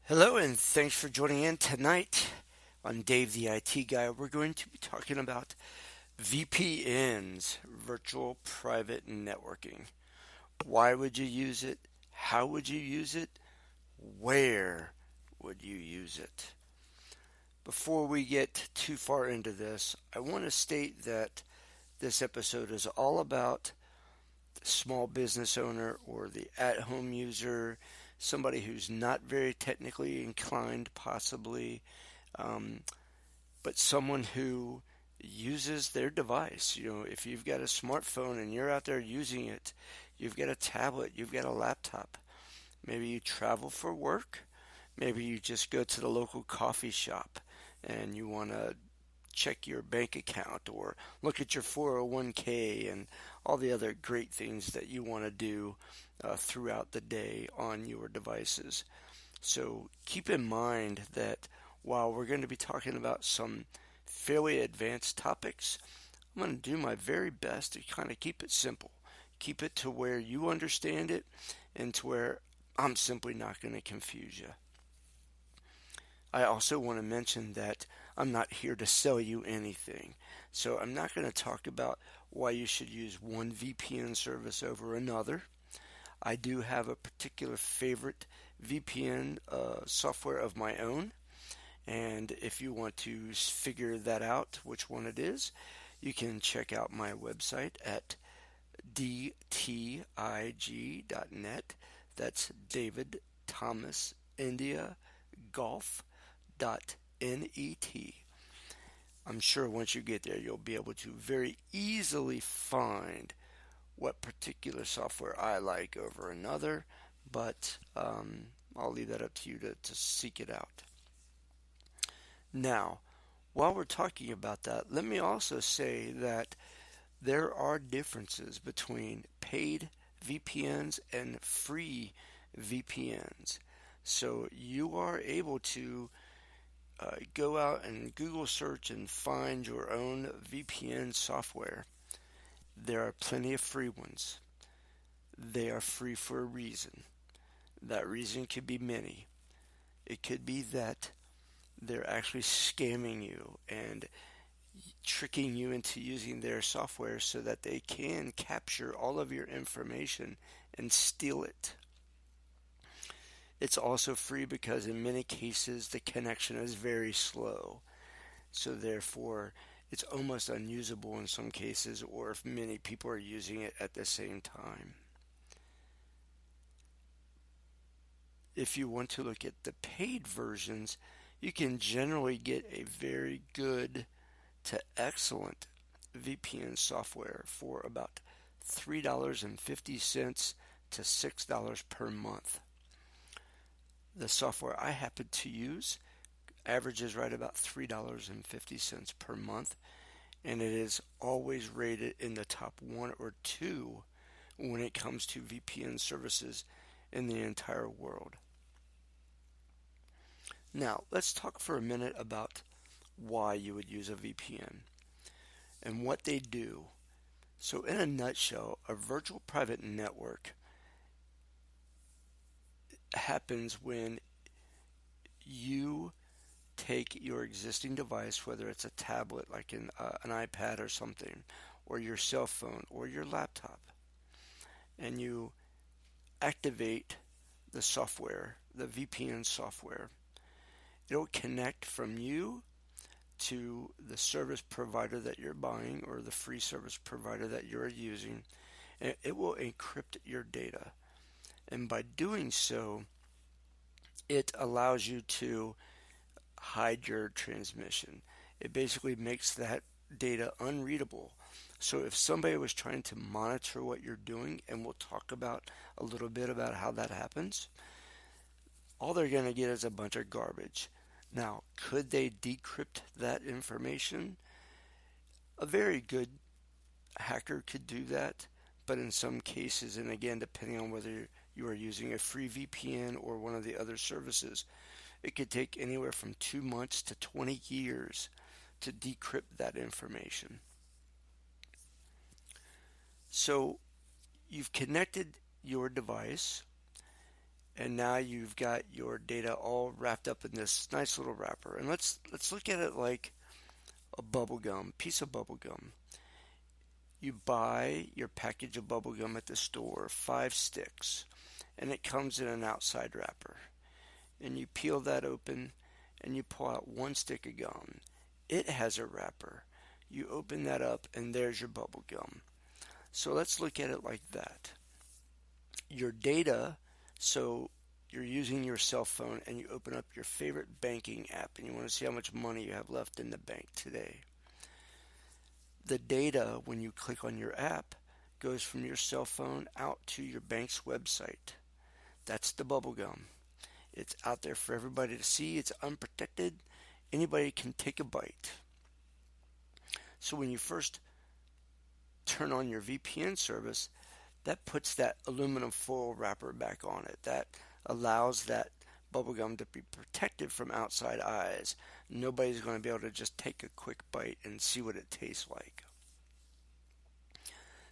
Hello, and thanks for joining in tonight. I'm Dave, the IT guy. We're going to be talking about VPNs, virtual private networking. Why would you use it? How would you use it? Where would you use it? Before we get too far into this, I want to state that this episode is all about the small business owner or the at home user, somebody who's not very technically inclined, possibly, um, but someone who uses their device. If you've got a smartphone and you're out there using it, you've got a tablet, you've got a laptop, maybe you travel for work, maybe you just go to the local coffee shop and you want to check your bank account or look at your 401k and all the other great things that you want to do throughout the day on your devices. So keep in mind that while we're going to be talking about some fairly advanced topics, I'm going to do my very best to kind of keep it simple. Keep it to where you understand it and to where I'm simply not going to confuse you. I also want to mention that I'm not here to sell you anything. So I'm not going to talk about why you should use one VPN service over another. I do have a particular favorite VPN software of my own. And if you want to figure that out, which one it is, you can check out my website at dtig.net. That's David Thomas India Golf.net. I'm sure once you get there, you'll be able to very easily find what particular software I like over another, but I'll leave that up to you to seek it out. Now, while we're talking about that, let me also say that there are differences between paid VPNs and free VPNs. So you are able to go out and Google search and find your own VPN software. There are plenty of free ones. They are free for a reason. That reason could be many. It could be that they're actually scamming you and tricking you into using their software so that they can capture all of your information and steal it. It's also free because in many cases the connection is very slow. So therefore it's almost unusable in some cases or if many people are using it at the same time. If you want to look at the paid versions, you can generally get a very good to excellent VPN software for about $3.50 to $6 per month. The software I happen to use averages right about $3.50 per month, and it is always rated in the top one or two when it comes to VPN services in the entire world. Now, let's talk for a minute about why you would use a VPN and what they do. So, in a nutshell, a virtual private network happens when you take your existing device, whether it's a tablet like an iPad or something, or your cell phone or your laptop, and you activate the software, the VPN software. It'll connect from you to the service provider that you're buying or the free service provider that you're using, and it will encrypt your data. And by doing so, it allows you to hide your transmission. It basically makes that data unreadable. So if somebody was trying to monitor what you're doing, and we'll talk about a little bit about how that happens, all they're going to get is a bunch of garbage. Now, could they decrypt that information? A very good hacker could do that, but in some cases, and again, depending on whether you are using a free VPN or one of the other services, it could take anywhere from 2 months to 20 years to decrypt that information. So you've connected your device And now you've got your data all wrapped up in this nice little wrapper. And let's look at it like a bubble gum, piece of bubble gum. You buy your package of bubble gum at the store, 5 sticks, and it comes in an outside wrapper. And you peel that open and you pull out 1 stick of gum. It has a wrapper. You open that up and there's your bubble gum. So let's look at it like that. Your data, so you're using your cell phone and you open up your favorite banking app and you want to see how much money you have left in the bank today. The data, when you click on your app, goes from your cell phone out to your bank's website. That's the bubble gum. It's out there for everybody to see. It's unprotected. Anybody can take a bite. So when you first turn on your VPN service, that puts that aluminum foil wrapper back on it. That allows that bubblegum to be protected from outside eyes. Nobody's going to be able to just take a quick bite and see what it tastes like.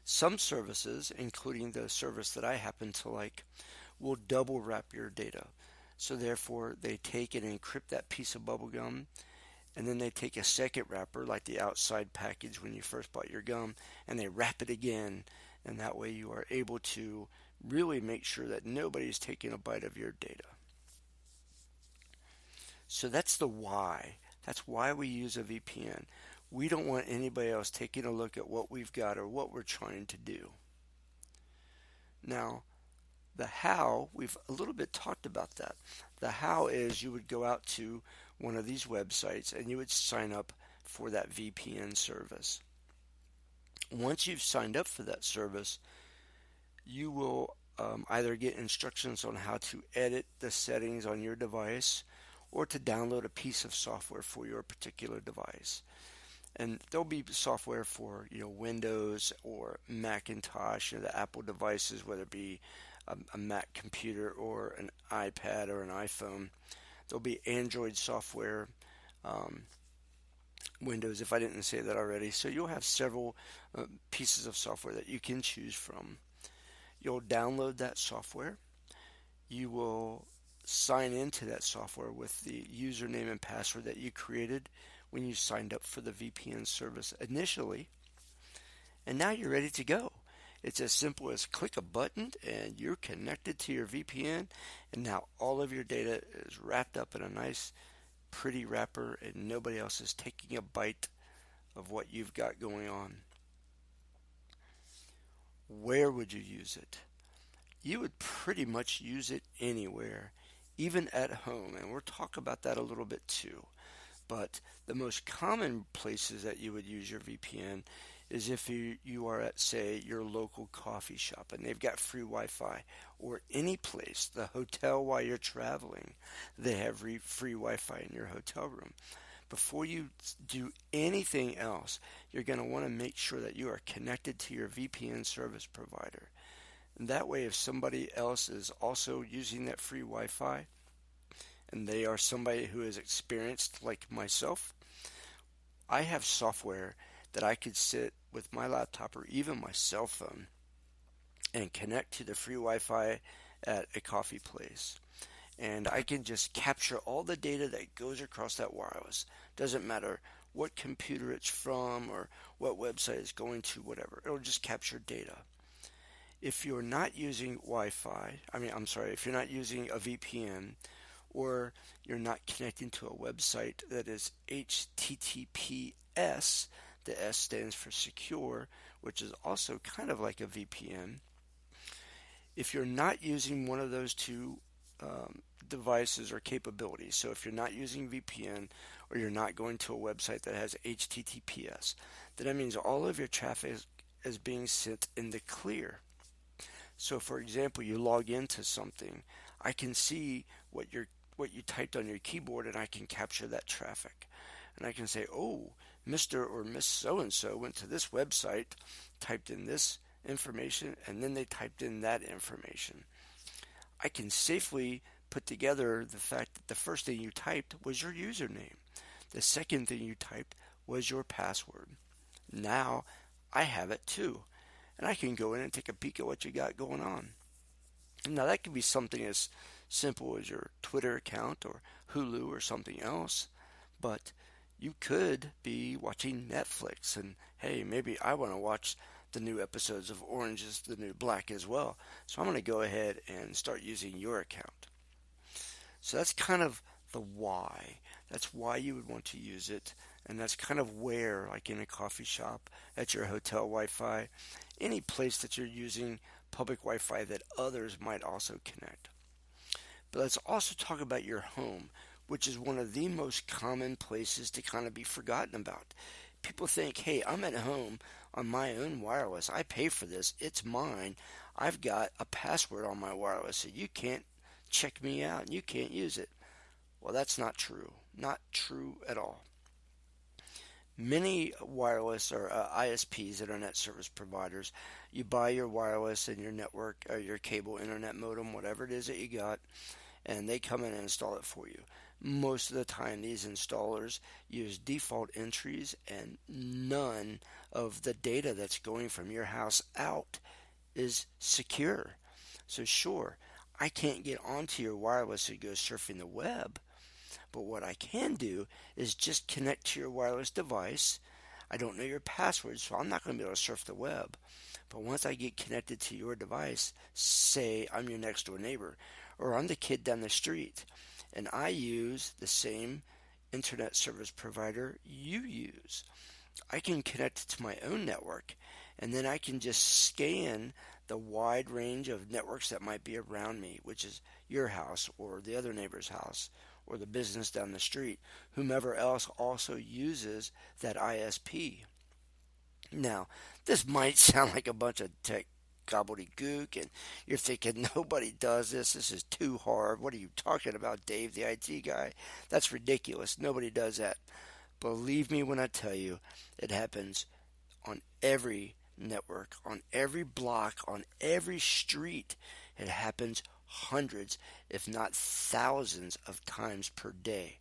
Some services, including the service that I happen to like, will double wrap your data. So therefore, they take and encrypt that piece of bubblegum, and then they take a second wrapper, like the outside package when you first bought your gum, and they wrap it again. And that way you are able to really make sure that nobody's taking a bite of your data. So that's the why. That's why we use a VPN. We don't want anybody else taking a look at what we've got or what we're trying to do. Now, the how, we've a little bit talked about that. The how is you would go out to one of these websites and you would sign up for that VPN service. Once you've signed up for that service, you will either get instructions on how to edit the settings on your device or to download a piece of software for your particular device. And there'll be software for Windows or Macintosh, the Apple devices, whether it be a Mac computer or an iPad or an iPhone. There'll be Android software, Windows, if I didn't say that already. So you'll have several pieces of software that you can choose from. You'll download that software. You will sign into that software with the username and password that you created when you signed up for the VPN service initially. And now you're ready to go. It's as simple as click a button and you're connected to your VPN, and now all of your data is wrapped up in a nice pretty wrapper and nobody else is taking a bite of what you've got going on. Where would you use it? You would pretty much use it anywhere, even at home, and we'll talk about that a little bit too. But the most common places that you would use your VPN is if you are at, say, your local coffee shop and they've got free Wi-Fi, or any place, the hotel while you're traveling, they have free Wi-Fi in your hotel room. Before you do anything else, you're going to want to make sure that you are connected to your VPN service provider. And that way, if somebody else is also using that free Wi-Fi, and they are somebody who is experienced like myself, I have software that I could sit with my laptop or even my cell phone and connect to the free Wi-Fi at a coffee place. And I can just capture all the data that goes across that wireless. Doesn't matter what computer it's from or what website it's going to, whatever. It'll just capture data. If you're not using if you're not using a VPN, or you're not connecting to a website that is HTTPS, the S stands for secure, which is also kind of like a VPN. If you're not using one of those two devices or capabilities, so if you're not using VPN or you're not going to a website that has HTTPS, then that means all of your traffic is being sent in the clear. So for example, you log into something, I can see what you typed on your keyboard, and I can capture that traffic. And I can say, oh, Mr. or Miss So-and-so went to this website, typed in this information, and then they typed in that information. I can safely put together the fact that the first thing you typed was your username. The second thing you typed was your password. Now I have it too. And I can go in and take a peek at what you got going on. Now, that could be something as simple as your Twitter account or Hulu or something else, but you could be watching Netflix and hey, maybe I want to watch the new episodes of Orange is the New Black as well. So I'm going to go ahead and start using your account. So that's kind of the why. That's why you would want to use it. And that's kind of where, like in a coffee shop, at your hotel Wi Fi, any place that you're using public Wi Fi that others might also connect. But let's also talk about your home, which is one of the most common places to kind of be forgotten about. People think, hey, I'm at home on my own wireless. I pay for this. It's mine. I've got a password on my wireless, so you can't check me out and you can't use it. Well, that's not true. Not true at all. Many wireless or ISPs, internet service providers, you buy your wireless and your network or your cable internet modem, whatever it is that you got, and they come in and install it for you. Most of the time, these installers use default entries, and none of the data that's going from your house out is secure. So, sure, I can't get onto your wireless and go surfing the web, but what I can do is just connect to your wireless device. I don't know your password, so I'm not going to be able to surf the web. But once I get connected to your device, say I'm your next door neighbor, or I'm the kid down the street, and I use the same internet service provider you use, I can connect it to my own network, and then I can just scan the wide range of networks that might be around me, which is your house or the other neighbor's house or the business down the street, whomever else also uses that ISP. Now, this might sound like a bunch of tech gobbledygook, and you're thinking, nobody does this. This is too hard. What are you talking about, Dave, the IT guy? That's ridiculous. Nobody does that. Believe me when I tell you, it happens on every network, on every block, on every street. It happens hundreds, if not thousands, of times per day.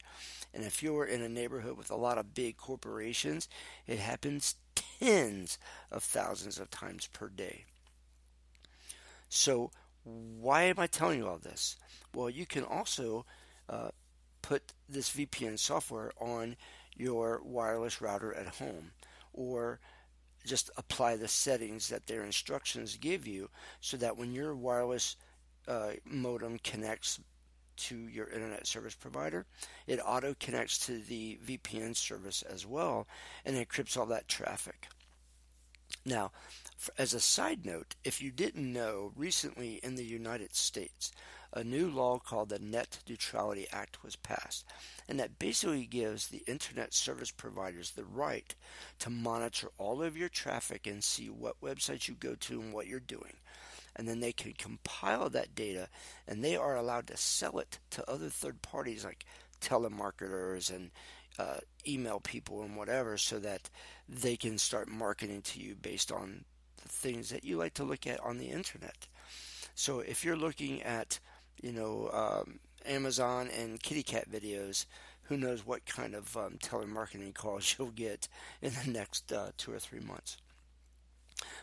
And if you're in a neighborhood with a lot of big corporations, it happens tens of thousands of times per day. So, why am I telling you all this? Well, you can also uh, put this VPN software on your wireless router at home, or just apply the settings that their instructions give you so that when your wireless modem connects to your internet service provider, it auto connects to the VPN service as well and encrypts all that traffic. Now, as a side note, if you didn't know, recently in the United States, a new law called the Net Neutrality Act was passed, and that basically gives the internet service providers the right to monitor all of your traffic and see what websites you go to and what you're doing. And then they can compile that data and they are allowed to sell it to other third parties like telemarketers and email people and whatever so that they can start marketing to you based on the things that you like to look at on the internet. So if you're looking at, Amazon and kitty cat videos, who knows what kind of telemarketing calls you'll get in the next 2 or 3 months.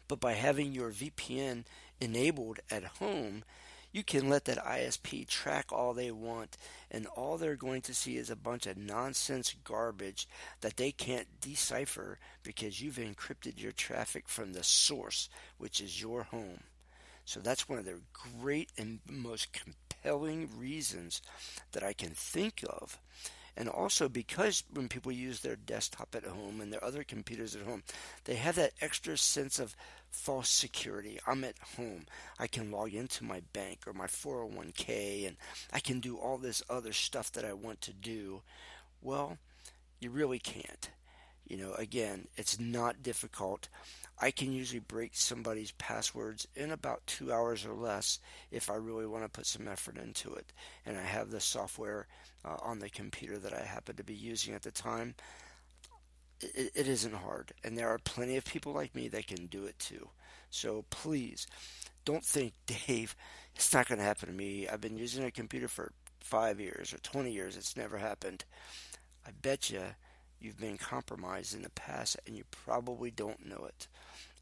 But by having your VPN enabled at home, you can let that ISP track all they want, and all they're going to see is a bunch of nonsense garbage that they can't decipher because you've encrypted your traffic from the source, which is your home. So that's one of the great and most compelling reasons that I can think of. And also because when people use their desktop at home and their other computers at home, they have that extra sense of false security. I'm at home. I can log into my bank or my 401k and I can do all this other stuff that I want to do. Well, you really can't. Again, it's not difficult. I can usually break somebody's passwords in about 2 hours or less if I really want to put some effort into it. And I have the software on the computer that I happen to be using at the time. It isn't hard. And there are plenty of people like me that can do it too. So please don't think, Dave, it's not going to happen to me. I've been using a computer for 5 years or 20 years. It's never happened. I bet you've been compromised in the past and you probably don't know it.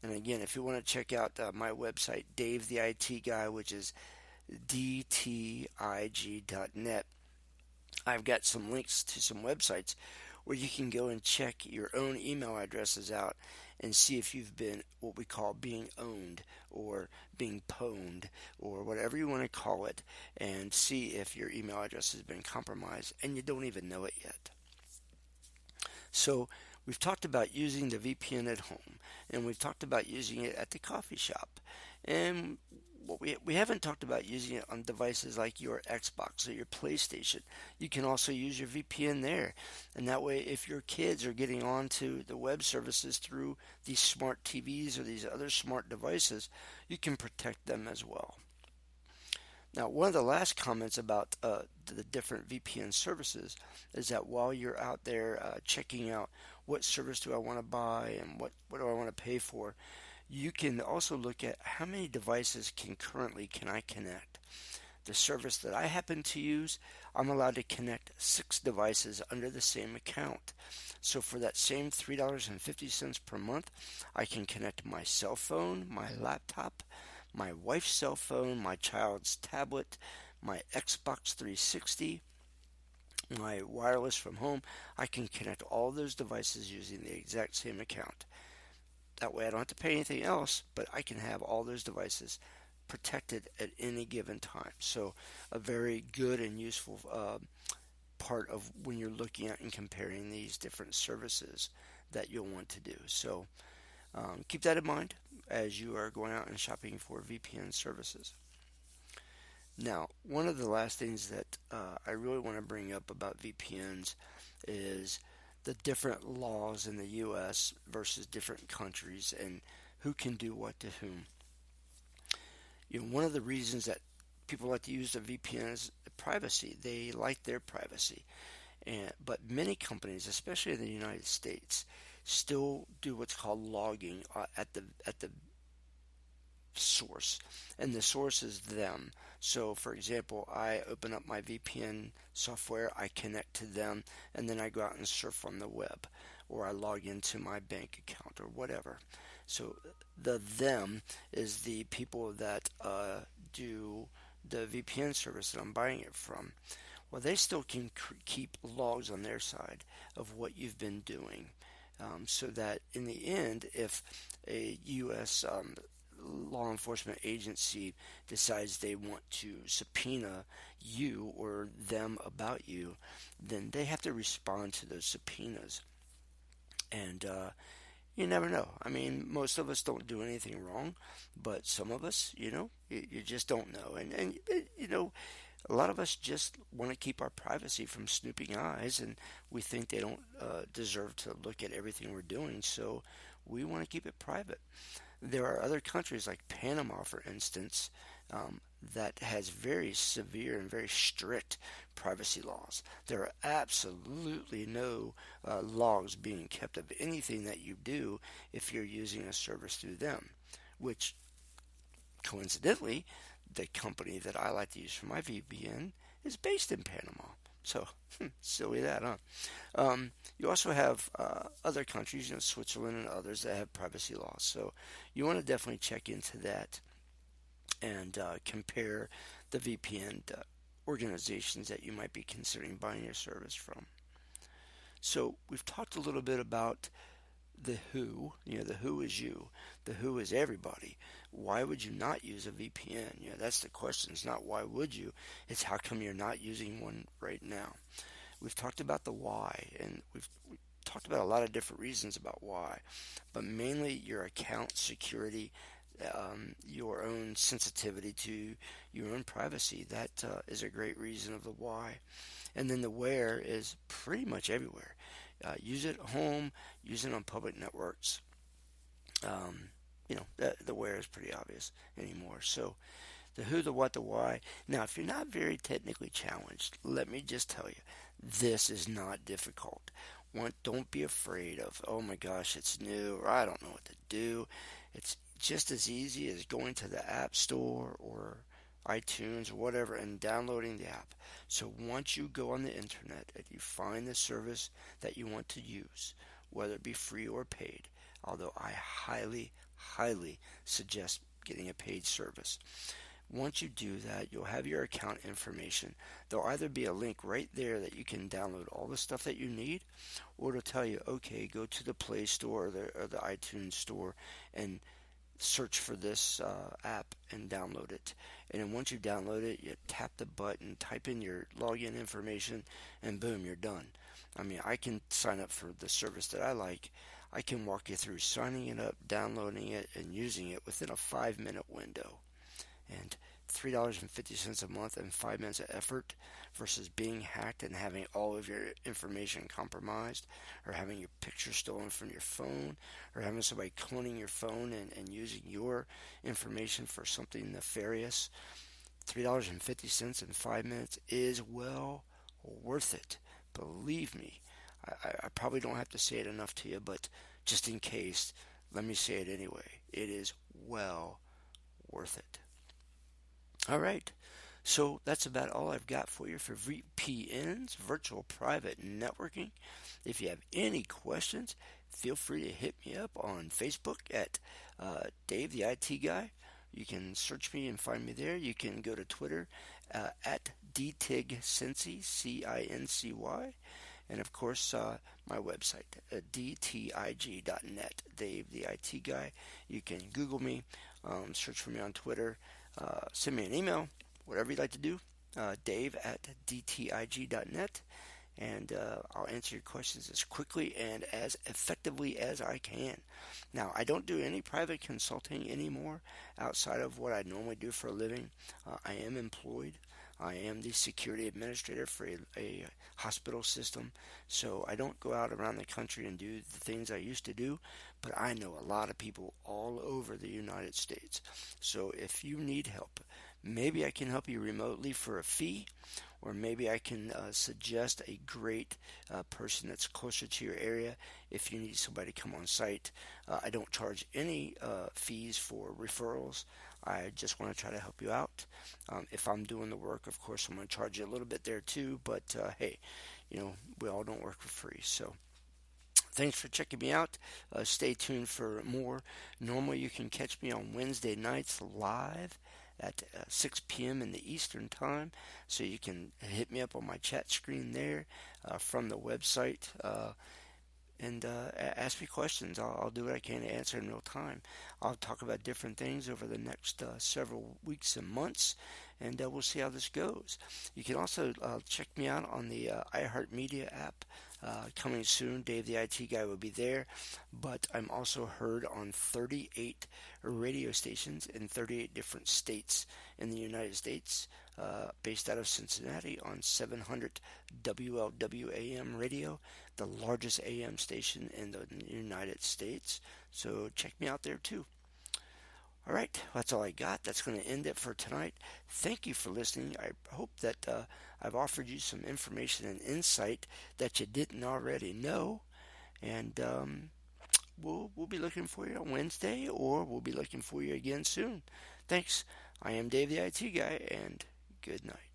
And again, if you want to check out my website, Dave the IT Guy, which is dtig.net. I've got some links to some websites where you can go and check your own email addresses out and see if you've been what we call being owned or being pwned or whatever you want to call it, and see if your email address has been compromised and you don't even know it yet. So we've talked about using the VPN at home, and we've talked about using it at the coffee shop, and what we haven't talked about using it on devices like your Xbox or your PlayStation. You can also use your VPN there, and that way, if your kids are getting onto the web services through these smart TVs or these other smart devices, you can protect them as well. Now, one of the last comments about the different VPN services is that while you're out there checking out what service do I want to buy and what do I want to pay for, you can also look at how many devices can I connect. The service that I happen to use, I'm allowed to connect 6 devices under the same account. So for that same $3.50 per month, I can connect my cell phone, my laptop, my wife's cell phone, my child's tablet, my Xbox 360, my wireless from home. I can connect all those devices using the exact same account. That way I don't have to pay anything else, but I can have all those devices protected at any given time. So a very good and useful part of when you're looking at and comparing these different services that you'll want to do. So keep that in mind as you are going out and shopping for VPN services. Now, one of the last things that I really want to bring up about VPNs is the different laws in the U.S. versus different countries and who can do what to whom. One of the reasons that people like to use the VPN is privacy. They like their privacy. But many companies, especially in the United States, still do what's called logging at the source, and the source is them. So for example, I open up my VPN software, I connect to them, and then I go out and surf on the web, or I log into my bank account or whatever. So the them is the people that do the VPN service that I'm buying it from. Well, they still can keep logs on their side of what you've been doing, so that in the end, if a U.S. Law enforcement agency decides they want to subpoena you or them about you, then they have to respond to those subpoenas. And you never know. I mean, most of us don't do anything wrong, but some of us, you just don't know. And a lot of us just want to keep our privacy from snooping eyes, and we think they don't deserve to look at everything we're doing, so we want to keep it private. There are other countries like Panama, for instance, that has very severe and very strict privacy laws. There are absolutely no logs being kept of anything that you do if you're using a service through them, which coincidentally, the company that I like to use for my VPN is based in Panama. So, silly that, huh? You also have other countries, Switzerland and others that have privacy laws. So, you want to definitely check into that and compare the VPN organizations that you might be considering buying your service from. So, we've talked a little bit about the who, the who is you, the who is everybody. Why would you not use a VPN? That's the question. It's not why would you, it's how come you're not using one right now. We've talked about the why, and we've talked about a lot of different reasons about why, but mainly your account security, your own sensitivity to your own privacy. That is a great reason of the why. And then the where is pretty much everywhere. Use it at home, use it on public networks. The where is pretty obvious anymore. So the who, the what, the why. Now, if you're not very technically challenged, let me just tell you, this is not difficult. Don't be afraid of, oh my gosh, it's new, or I don't know what to do. It's just as easy as going to the App Store or iTunes or whatever and downloading the app. So once you go on the internet and you find the service that you want to use, whether it be free or paid, although I highly, highly suggest getting a paid service. Once you do that, you'll have your account information. There'll either be a link right there that you can download all the stuff that you need, or it'll tell you, okay, go to the Play Store or the iTunes Store and search for this app and download it. And then once you download it, you tap the button, type in your login information, and boom, you're done. I mean, I can sign up for the service that I like. I can walk you through signing it up, downloading it, and using it within a 5-minute window. And $3.50 a month and 5 minutes of effort versus being hacked and having all of your information compromised, or having your picture stolen from your phone, or having somebody cloning your phone and using your information for something nefarious. $3.50 in 5 minutes is well worth it. Believe me. I probably don't have to say it enough to you, but just in case, let me say it anyway. It is well worth it. All right. So that's about all I've got for you for VPNs, virtual private networking. If you have any questions, feel free to hit me up on Facebook at Dave the IT Guy. You can search me and find me there. You can go to Twitter at DTIGCincy, CINCY. And of course, my website, dtig.net, Dave the IT Guy. You can Google me, search for me on Twitter, send me an email, whatever you'd like to do, Dave at dtig.net, and I'll answer your questions as quickly and as effectively as I can. Now, I don't do any private consulting anymore outside of what I normally do for a living. I am employed. I am the security administrator for a hospital system, so I don't go out around the country and do the things I used to do, but I know a lot of people all over the United States. So if you need help, maybe I can help you remotely for a fee, or maybe I can suggest a great person that's closer to your area if you need somebody to come on site. I don't charge any fees for referrals. I just want to try to help you out. If I'm doing the work, of course, I'm going to charge you a little bit there too. But hey, we all don't work for free. So thanks for checking me out. Stay tuned for more. Normally, you can catch me on Wednesday nights live at 6 p.m. in the Eastern Time. So you can hit me up on my chat screen there from the website. And ask me questions. I'll do what I can to answer in real time. I'll talk about different things over the next several weeks and months, and we'll see how this goes. You can also check me out on the iHeartMedia app. Coming soon, Dave the IT Guy will be there, but I'm also heard on 38 radio stations in 38 different states in the United States, based out of Cincinnati on 700 WLWAM radio, the largest AM station in the United States. So check me out there too. All right, that's all I got. That's going to end it for tonight. Thank you for listening. I hope that I've offered you some information and insight that you didn't already know. And we'll be looking for you on Wednesday, or we'll be looking for you again soon. Thanks. I am Dave the IT Guy, and good night.